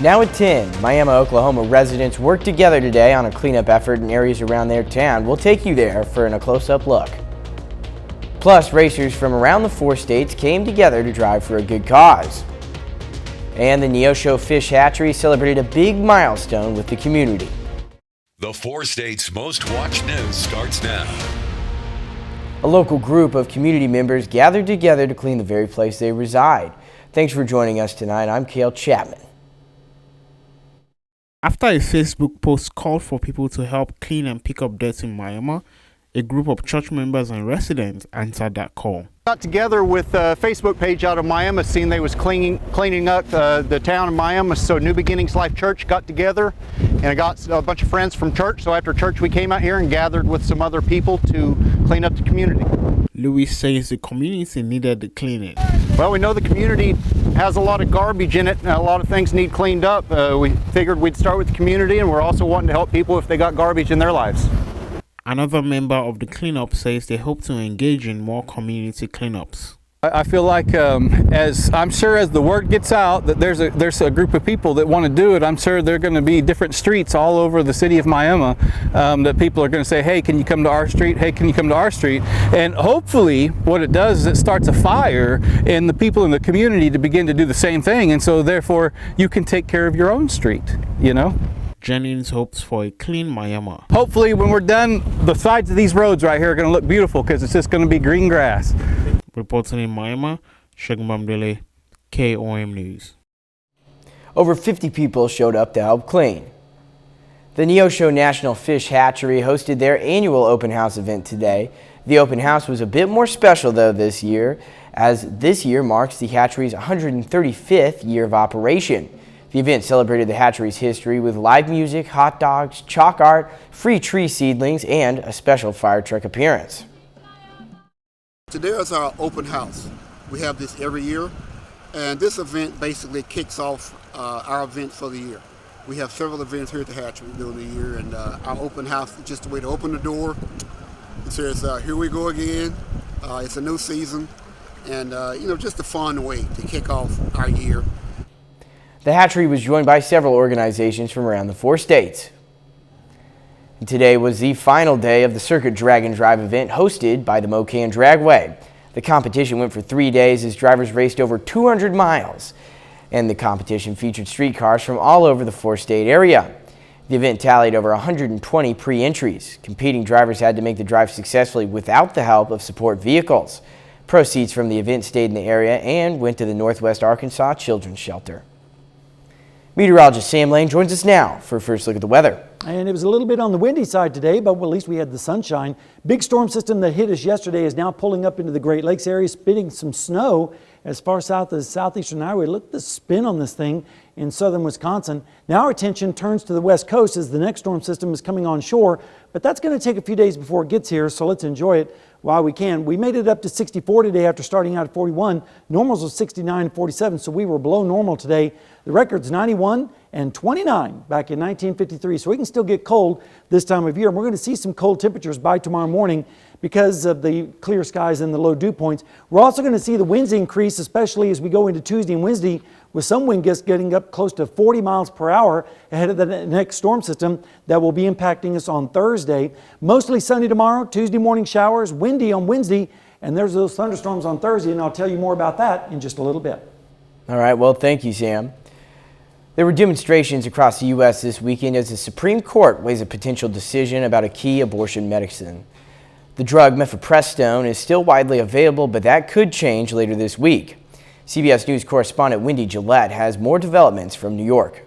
Now at 10, Miami, Oklahoma residents worked together today on a cleanup effort in areas around their town. We'll take you there for a close-up look. Plus, racers from around the 4 states came together to drive for a good cause. And the Neosho Fish Hatchery celebrated a big milestone with the community. The 4 states' most watched news starts now. A local group of community members gathered together to clean the very place they reside. Thanks for joining us tonight. I'm Cale Chapman. After a Facebook post called for people to help clean and pick up dirt in Miami, a group of church members and residents answered that call. Got together with a Facebook page out of Miami, seeing they was cleaning up the town of Miami, so New Beginnings Life Church got together, and I got a bunch of friends from church. So after church, we came out here and gathered with some other people to clean up the community. Louis says the community needed the cleaning. Well, we know the community has a lot of garbage in it, and a lot of things need cleaned up. We figured we'd start with the community, and we're also wanting to help people if they got garbage in their lives. Another member of the cleanup says they hope to engage in more community cleanups. I feel like as the word gets out that there's a group of people that want to do it, I'm sure there are going to be different streets all over the city of Miami that people are going to say, hey, can you come to our street? Hey, can you come to our street? And hopefully what it does is it starts a fire in the people in the community to begin to do the same thing. And so therefore you can take care of your own street, you know? Jennings hopes for a clean Miami. Hopefully when we're done, the sides of these roads right here are going to look beautiful because it's just going to be green grass. Reporting in Miami, Shagun Bamdele, KOAM News. Over 50 people showed up to help clean. The Neosho National Fish Hatchery hosted their annual open house event today. The open house was a bit more special though this year, as this year marks the hatchery's 135th year of operation. The event celebrated the hatchery's history with live music, hot dogs, chalk art, free tree seedlings, and a special fire truck appearance. Today is our open house. We have this every year, and this event basically kicks off our event for the year. We have several events here at the hatchery during the year, and our open house is just a way to open the door. It says, here we go again. It's a new season, and just a fun way to kick off our year. The hatchery was joined by several organizations from around the 4 states. And today was the final day of the Circuit Drag and Drive event hosted by the Mocan Dragway. The competition went for 3 days as drivers raced over 200 miles. And the competition featured streetcars from all over the 4-state area. The event tallied over 120 pre-entries. Competing drivers had to make the drive successfully without the help of support vehicles. Proceeds from the event stayed in the area and went to the Northwest Arkansas Children's Shelter. Meteorologist Sam Lane joins us now for a first look at the weather. And it was a little bit on the windy side today, but at least we had the sunshine. Big storm system that hit us yesterday is now pulling up into the Great Lakes area, spitting some snow as far south as southeastern Iowa. Look at the spin on this thing in southern Wisconsin. Now our attention turns to the west coast as the next storm system is coming on shore, but that's going to take a few days before it gets here, so let's enjoy it while we can. We made it up to 64 today after starting out at 41. Normals was 69 and 47, so we were below normal today. The record's 91 and 29 back in 1953, so we can still get cold this time of year. And we're going to see some cold temperatures by tomorrow morning because of the clear skies and the low dew points. We're also going to see the winds increase, especially as we go into Tuesday and Wednesday, with some wind gusts getting up close to 40 miles per hour ahead of the next storm system that will be impacting us on Thursday. Mostly sunny tomorrow, Tuesday morning showers, windy on Wednesday, and there's those thunderstorms on Thursday, and I'll tell you more about that in just a little bit. All right, well, thank you, Sam. There were demonstrations across the U.S. this weekend as the Supreme Court weighs a potential decision about a key abortion medicine. The drug mifepristone is still widely available, but that could change later this week. CBS News correspondent Wendy Gillette has more developments from New York.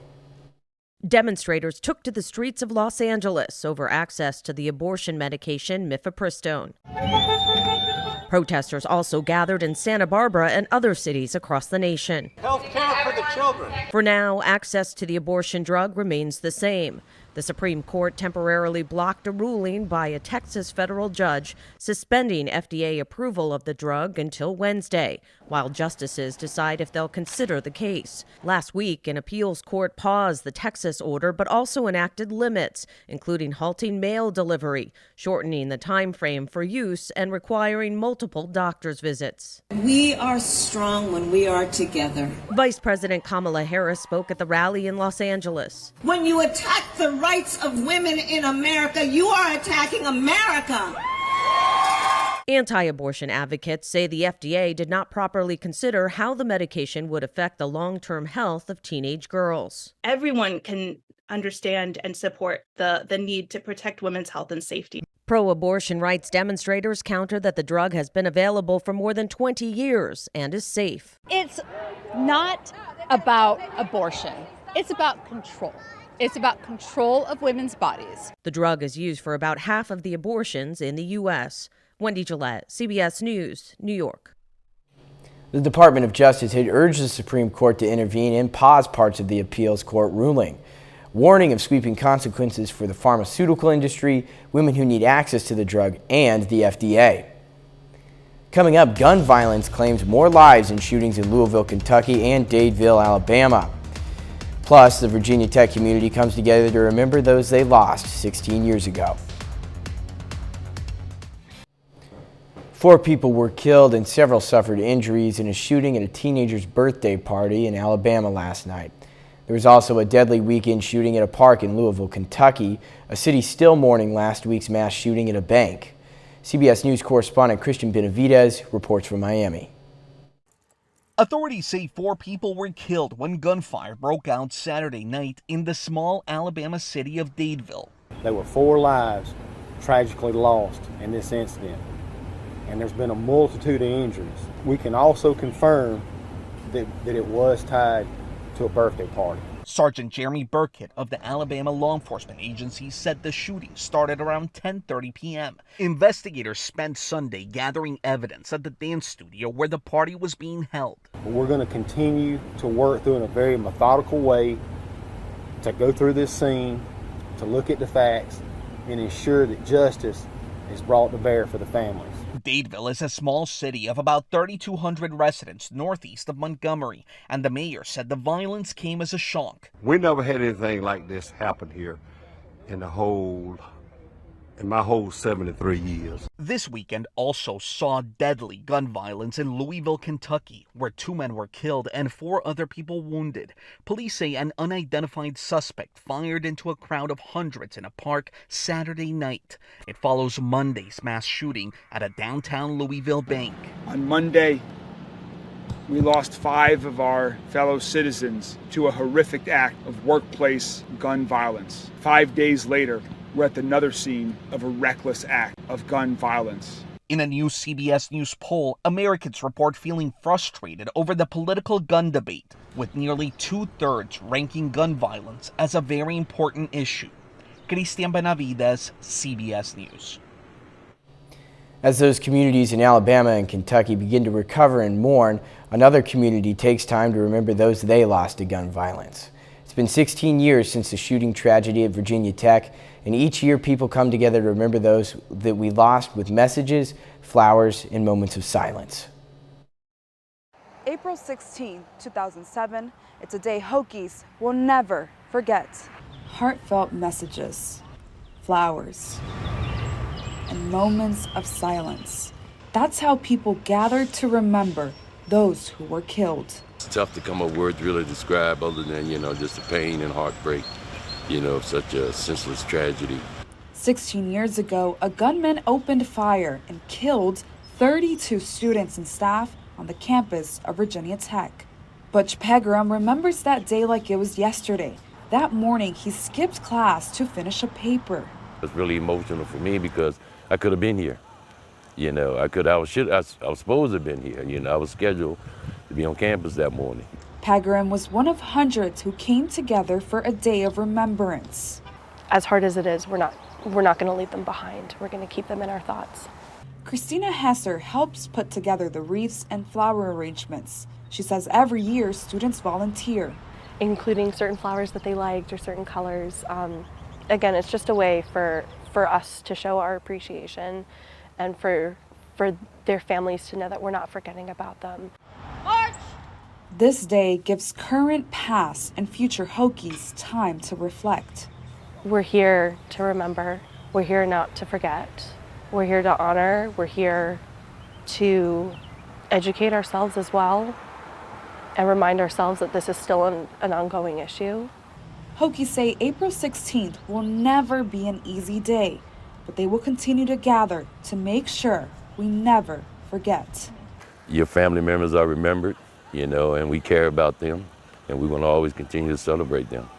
Demonstrators took to the streets of Los Angeles over access to the abortion medication mifepristone. Protesters also gathered in Santa Barbara and other cities across the nation. Health care for the children. For now, access to the abortion drug remains the same. The Supreme Court temporarily blocked a ruling by a Texas federal judge suspending FDA approval of the drug until Wednesday, while justices decide if they'll consider the case. Last week, an appeals court paused the Texas order but also enacted limits, including halting mail delivery, shortening the time frame for use, and requiring multiple doctor's visits. We are strong when we are together. Vice President Kamala Harris spoke at the rally in Los Angeles. When you attack the rights of women in America, you are attacking America. Anti-abortion advocates say the FDA did not properly consider how the medication would affect the long-term health of teenage girls. Everyone can understand and support the need to protect women's health and safety. Pro-abortion rights demonstrators counter that the drug has been available for more than 20 years and is safe. It's not about abortion. It's about control. It's about control of women's bodies. The drug is used for about half of the abortions in the U.S. Wendy Gillette, CBS News, New York. The Department of Justice had urged the Supreme Court to intervene and pause parts of the appeals court ruling, warning of sweeping consequences for the pharmaceutical industry, women who need access to the drug, and the FDA. Coming up, gun violence claims more lives in shootings in Louisville, Kentucky and Dadeville, Alabama. Plus, the Virginia Tech community comes together to remember those they lost 16 years ago. 4 people were killed and several suffered injuries in a shooting at a teenager's birthday party in Alabama last night. There was also a deadly weekend shooting at a park in Louisville, Kentucky, a city still mourning last week's mass shooting at a bank. CBS News correspondent Christian Benavidez reports from Miami. Authorities say 4 people were killed when gunfire broke out Saturday night in the small Alabama city of Dadeville. There were 4 lives tragically lost in this incident, and there's been a multitude of injuries. We can also confirm that it was tied to a birthday party. Sergeant Jeremy Burkett of the Alabama Law Enforcement Agency said the shooting started around 10:30 p.m. Investigators spent Sunday gathering evidence at the dance studio where the party was being held. We're going to continue to work through in a very methodical way to go through this scene, to look at the facts, and ensure that justice is brought to bear for the families. Dadeville is a small city of about 3,200 residents northeast of Montgomery, and the mayor said the violence came as a shock. We never had anything like this happen here in my whole 73 years. This weekend also saw deadly gun violence in Louisville, Kentucky, where 2 men were killed and 4 other people wounded. Police say an unidentified suspect fired into a crowd of hundreds in a park Saturday night. It follows Monday's mass shooting at a downtown Louisville bank. On Monday, we lost 5 of our fellow citizens to a horrific act of workplace gun violence. 5 days later, we're at another scene of a reckless act of gun violence. In a new CBS News poll, Americans report feeling frustrated over the political gun debate, with nearly 2/3 ranking gun violence as a very important issue. Christian Benavidez, CBS News. As those communities in Alabama and Kentucky begin to recover and mourn, another community takes time to remember those they lost to gun violence. It's been 16 years since the shooting tragedy at Virginia Tech, and each year people come together to remember those that we lost with messages, flowers, and moments of silence. April 16, 2007, it's a day Hokies will never forget. Heartfelt messages, flowers, and moments of silence. That's how people gathered to remember those who were killed. It's tough to come up with words to really describe other than, just the pain and heartbreak, of such a senseless tragedy. 16 years ago, a gunman opened fire and killed 32 students and staff on the campus of Virginia Tech. Butch Pegram remembers that day like it was yesterday. That morning, he skipped class to finish a paper. It's really emotional for me because I could have been here. I was supposed to have been here. I was scheduled to be on campus that morning. Pegram was one of hundreds who came together for a day of remembrance. As hard as it is, we're not going to leave them behind. We're going to keep them in our thoughts. Christina Hesser helps put together the wreaths and flower arrangements. She says every year students volunteer, including certain flowers that they liked or certain colors. again, it's just a way for us to show our appreciation and for their families to know that we're not forgetting about them. This day gives current, past, and future Hokies time to reflect. We're here to remember. We're here not to forget. We're here to honor. We're here to educate ourselves as well and remind ourselves that this is still an ongoing issue. Hokies say April 16th will never be an easy day, but they will continue to gather to make sure we never forget. Your family members are remembered, you know, and we care about them, and we want to always continue to celebrate them.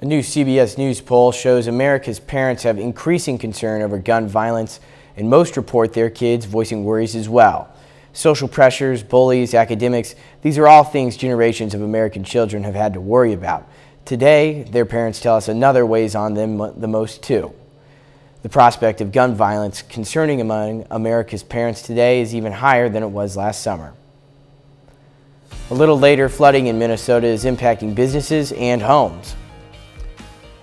A new CBS News poll shows America's parents have increasing concern over gun violence, and most report their kids voicing worries as well. Social pressures, bullies, academics, these are all things generations of American children have had to worry about. Today, their parents tell us another weighs on them the most too. The prospect of gun violence concerning among America's parents today is even higher than it was last summer. A little later, flooding in Minnesota is impacting businesses and homes.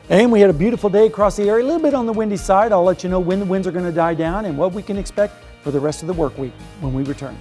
And we had a beautiful day across the area, a little bit on the windy side. I'll let you know when the winds are going to die down and what we can expect for the rest of the work week when we return.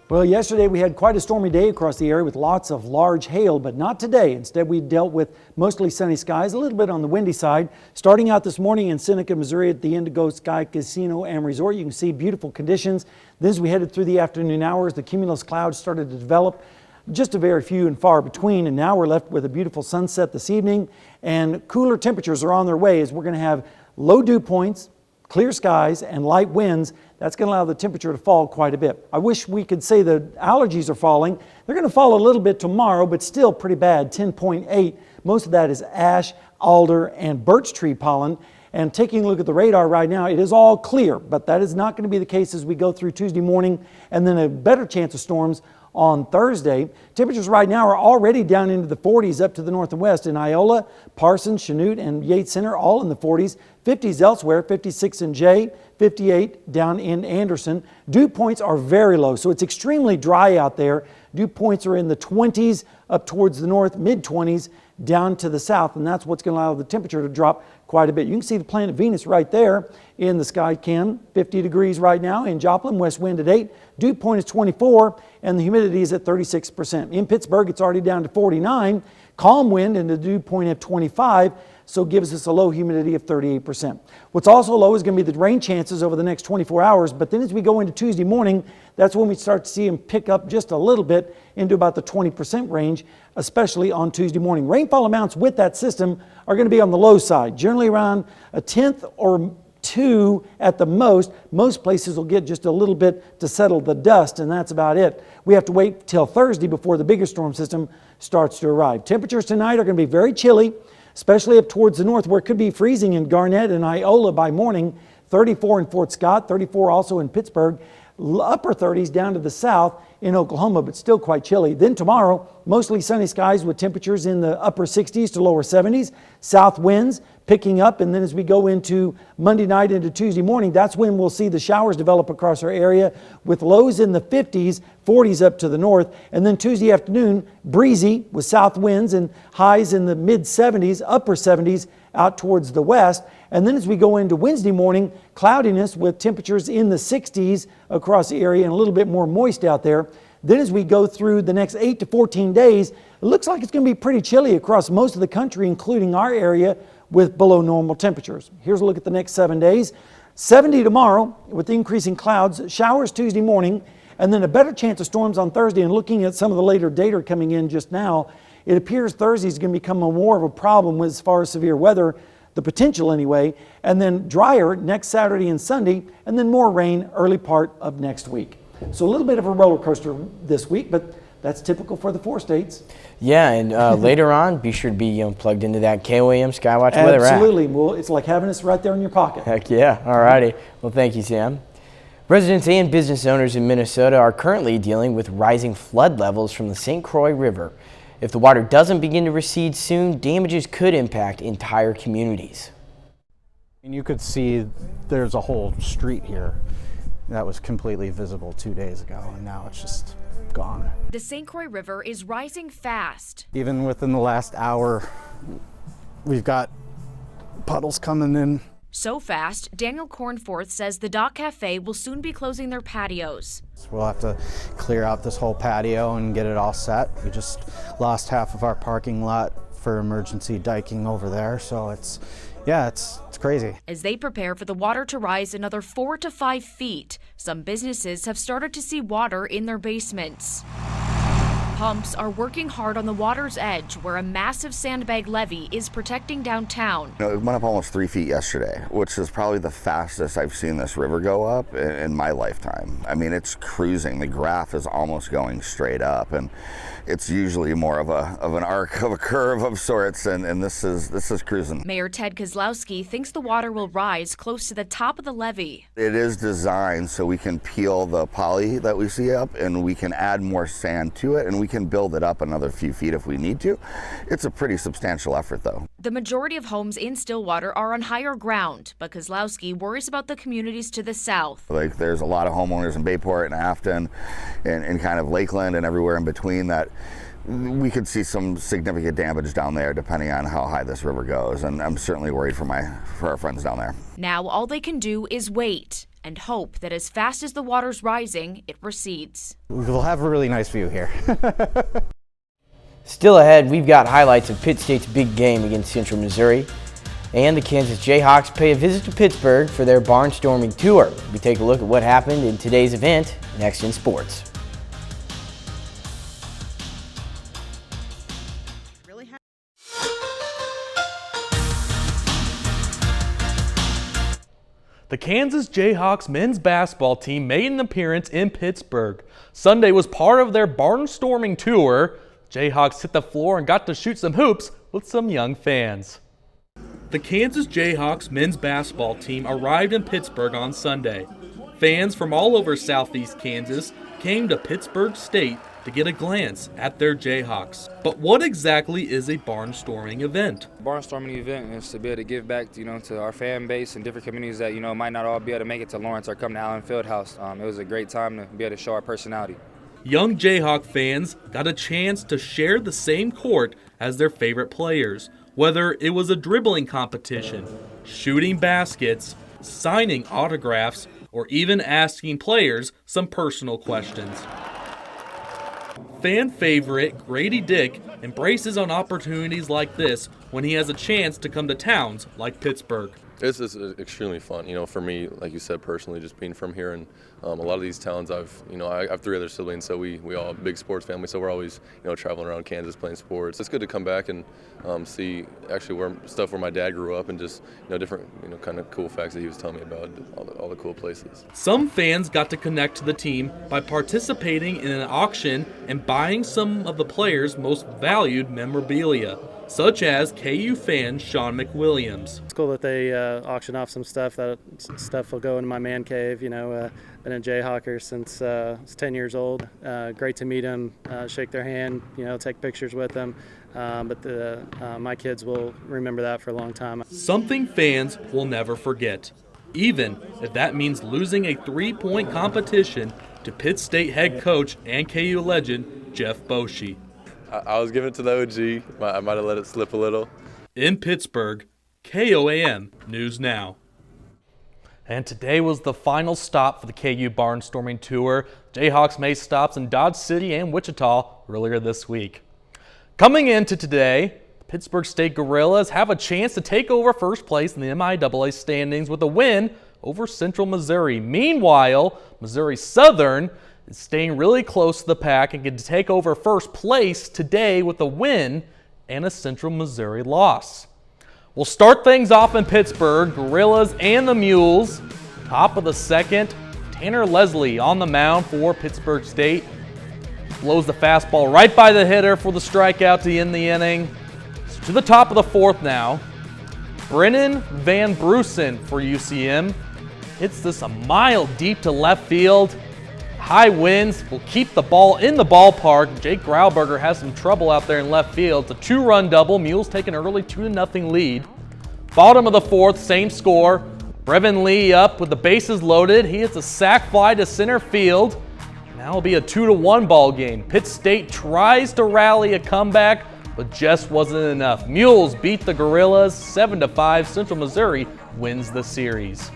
Well, yesterday we had quite a stormy day across the area with lots of large hail, but not today. Instead, we dealt with mostly sunny skies, a little bit on the windy side. Starting out this morning in Seneca, Missouri at the Indigo Sky Casino and Resort, you can see beautiful conditions. Then as we headed through the afternoon hours, the cumulus clouds started to develop, just a very few and far between, and now we're left with a beautiful sunset this evening, and cooler temperatures are on their way as we're going to have low dew points, clear skies, and light winds. That's going to allow the temperature to fall quite a bit. I wish we could say the allergies are falling. They're going to fall a little bit tomorrow, but still pretty bad, 10.8. Most of that is ash, alder, and birch tree pollen. And taking a look at the radar right now, it is all clear, but that is not going to be the case as we go through Tuesday morning, and then a better chance of storms on Thursday. Temperatures right now are already down into the 40s up to the north and west in Iola, Parsons, Chanute, and Yates Center, all in the 40s. 50s elsewhere, 56 in Jay, 58 down in Anderson. Dew points are very low, so it's extremely dry out there. Dew points are in the 20s up towards the north, mid-20s down to the south, and that's what's going to allow the temperature to drop quite a bit. You can see the planet Venus right there in the sky cam, 50 degrees right now in Joplin, west wind at 8. Dew point is 24, and the humidity is at 36%. In Pittsburgh, it's already down to 49. Calm wind and the dew point at 25, so gives us a low humidity of 38%. What's also low is going to be the rain chances over the next 24 hours, but then as we go into Tuesday morning, that's when we start to see them pick up just a little bit into about the 20% range, especially on Tuesday morning. Rainfall amounts with that system are going to be on the low side, generally around a tenth or 2 at the most. Most places will get just a little bit to settle the dust, and that's about it. We have to wait till Thursday before the bigger storm system starts to arrive. Temperatures tonight are going to be very chilly, especially up towards the north where it could be freezing in Garnett and Iola by morning. 34 in Fort Scott, 34 also in Pittsburgh, upper 30s down to the south in Oklahoma, but still quite chilly. Then tomorrow, mostly sunny skies with temperatures in the upper 60s to lower 70s, south winds picking up, and then as we go into Monday night into Tuesday morning, that's when we'll see the showers develop across our area with lows in the 50s, 40s up to the north, and then Tuesday afternoon, breezy with south winds and highs in the mid 70s, upper 70s out towards the west. And then as we go into Wednesday morning, cloudiness with temperatures in the 60s across the area and a little bit more moist out there. Then as we go through the next 8 to 14 days, it looks like it's going to be pretty chilly across most of the country, including our area, with below normal temperatures. Here's a look at the next 7 days. 70 tomorrow with increasing clouds, showers Tuesday morning, and then a better chance of storms on Thursday. And looking at some of the later data coming in just now, it appears Thursday is going to become more of a problem as far as severe weather, the potential anyway, and then drier next Saturday and Sunday, and then more rain early part of next week. So a little bit of a roller coaster this week, but that's typical for the 4 states. Yeah, and later on, be sure to be plugged into that KOAM Skywatch weather app. Absolutely. Well, it's like having us right there in your pocket. Heck yeah. All righty. Well, thank you, Sam. Residents and business owners in Minnesota are currently dealing with rising flood levels from the St. Croix River. If the water doesn't begin to recede soon, damages could impact entire communities. And you could see there's a whole street here that was completely visible 2 days ago, and now it's just gone. The St. Croix River is rising fast. Even within the last hour, we've got puddles coming in. So fast, Daniel Cornforth says the Dock Cafe will soon be closing their patios. So we'll have to clear out this whole patio and get it all set. We just lost half of our parking lot for emergency diking over there, so it's crazy. As they prepare for the water to rise another 4 to 5 feet, some businesses have started to see water in their basements. Pumps are working hard on the water's edge where a massive sandbag levee is protecting downtown. It went up almost 3 feet yesterday, which is probably the fastest I've seen this river go up in my lifetime. I mean, it's cruising. The graph is almost going straight up, and it's usually more of an arc, of a curve of sorts, and this is cruising. Mayor Ted Kozlowski thinks the water will rise close to the top of the levee. It is designed so we can peel the poly that we see up, and we can add more sand to it, and we can build it up another few feet if we need to. It's a pretty substantial effort, though. The majority of homes in Stillwater are on higher ground, but Kozlowski worries about the communities to the south. Like, there's a lot of homeowners in Bayport and Afton and kind of Lakeland and everywhere in between that we could see some significant damage down there depending on how high this river goes, and I'm certainly worried for our friends down there. Now all they can do is wait and hope that as fast as the water's rising, it recedes. We'll have a really nice view here. Still ahead, we've got highlights of Pitt State's big game against Central Missouri, and the Kansas Jayhawks pay a visit to Pittsburgh for their barnstorming tour. We take a look at what happened in today's event next in sports. The Kansas Jayhawks men's basketball team made an appearance in Pittsburgh. Sunday was part of their barnstorming tour. Jayhawks hit the floor and got to shoot some hoops with some young fans. The Kansas Jayhawks men's basketball team arrived in Pittsburgh on Sunday. Fans from all over southeast Kansas came to Pittsburgh State to get a glance at their Jayhawks. But what exactly is a barnstorming event? Barnstorming event is to be able to give back, to our fan base and different communities that, might not all be able to make it to Lawrence or come to Allen Fieldhouse. It was a great time to be able to show our personality. Young Jayhawk fans got a chance to share the same court as their favorite players, whether it was a dribbling competition, shooting baskets, signing autographs, or even asking players some personal questions. Fan favorite Grady Dick embraces on opportunities like this when he has a chance to come to towns like Pittsburgh. This is extremely fun, for me, like you said, personally, just being from here, and a lot of these towns I have 3 other siblings, so we all have a big sports family, so we're always, traveling around Kansas playing sports. It's good to come back and see actually where my dad grew up and just, different, kind of cool facts that he was telling me about, all the cool places. Some fans got to connect to the team by participating in an auction and buying some of the players' most valued memorabilia, such as KU fan Sean McWilliams. It's cool that they auction off some stuff. That stuff will go into my man cave. Been a Jayhawker since I was 10 years old. Great to meet them, shake their hand, take pictures with them. But my kids will remember that for a long time. Something fans will never forget, even if that means losing a 3-point competition to Pitt State head coach and KU legend Jeff Boschee. I was giving it to the OG. I might have let it slip a little. In Pittsburgh, KOAM News Now. And today was the final stop for the KU Barnstorming Tour. Jayhawks made stops in Dodge City and Wichita earlier this week. Coming into today, the Pittsburgh State Gorillas have a chance to take over first place in the MIAA standings with a win over Central Missouri. Meanwhile, Missouri Southern is staying really close to the pack and can take over first place today with a win and a Central Missouri loss. We'll start things off in Pittsburgh, Gorillas and the Mules. Top of the second, Tanner Leslie on the mound for Pittsburgh State. Blows the fastball right by the hitter for the strikeout to end the inning. So to the top of the fourth now, Brennan Van Brusen for UCM hits this a mile deep to left field. High winds will keep the ball in the ballpark. Jake Grauberger has some trouble out there in left field. It's a 2-run double. Mules take an early 2-0 lead. Bottom of the fourth, same score. Brevin Lee up with the bases loaded. He hits a sac fly to center field. Now it'll be a 2-1 ball game. Pitt State tries to rally a comeback, but just wasn't enough. Mules beat the Gorillas 7-5. Central Missouri wins the series.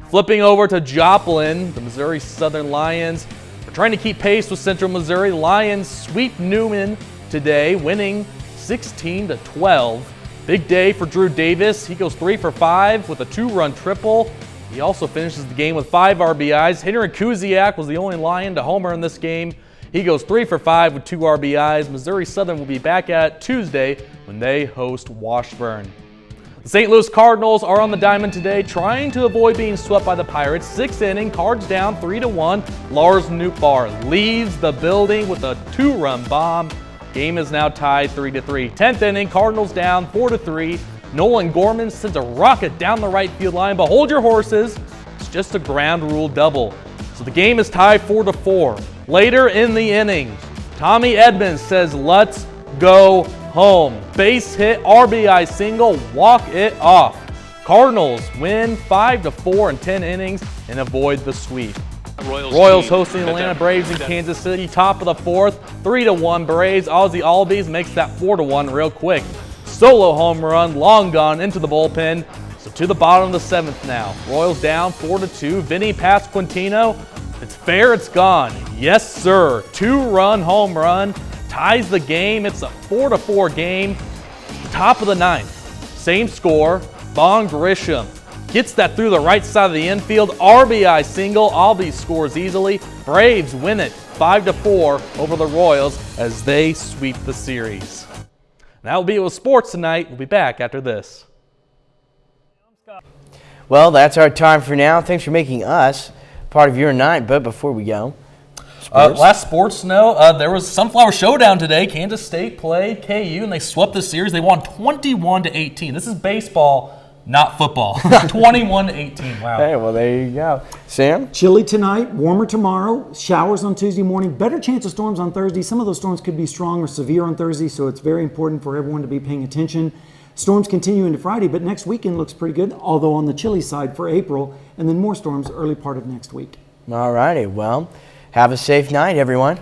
Flipping over to Joplin, the Missouri Southern Lions are trying to keep pace with Central Missouri. Lions sweep Newman today, winning 16-12. Big day for Drew Davis. He goes 3 for 5 with a 2-run triple. He also finishes the game with 5 RBIs. Henry Kuziak was the only Lion to homer in this game. He goes 3 for 5 with 2 RBIs. Missouri Southern will be back at Tuesday when they host Washburn. The St. Louis Cardinals are on the diamond today, trying to avoid being swept by the Pirates. 6th inning, Cards down 3-1. Lars Nootbaar leaves the building with a 2-run bomb. Game is now tied 3-3. 10th inning, Cardinals down 4-3. Nolan Gorman sends a rocket down the right field line, but hold your horses. It's just a ground rule double. So the game is tied 4-4. Later in the inning, Tommy Edmonds says, "Let's go home." Base hit, RBI single, walk it off. Cardinals win 5-4 in 10 innings and avoid the sweep. Royals hosting the Atlanta Braves in Kansas City, top of the 4th, 3-1 Braves. Ozzie Albies makes that 4-1 real quick. Solo home run, long gone into the bullpen. So to the bottom of the 7th now. Royals down 4-2. Vinny Pasquantino, it's fair, it's gone. Yes, sir. 2-run home run, ties the game. It's a 4-4 game. Top of the 9th, same score. Vaughn Grisham gets that through the right side of the infield. RBI single. Albies scores easily. Braves win it 5-4 over the Royals as they sweep the series. And that will be it with sports tonight. We'll be back after this. Well, that's our time for now. Thanks for making us part of your night. But before we go, last sports note, there was Sunflower Showdown today. Kansas State played KU, and they swept the series. They won 21-18. This is baseball, not football. 21-18. Wow. Hey, well, there you go. Sam? Chilly tonight, warmer tomorrow, showers on Tuesday morning, better chance of storms on Thursday. Some of those storms could be strong or severe on Thursday, so it's very important for everyone to be paying attention. Storms continue into Friday, but next weekend looks pretty good, although on the chilly side for April, and then more storms early part of next week. All righty. Well, have a safe night, everyone.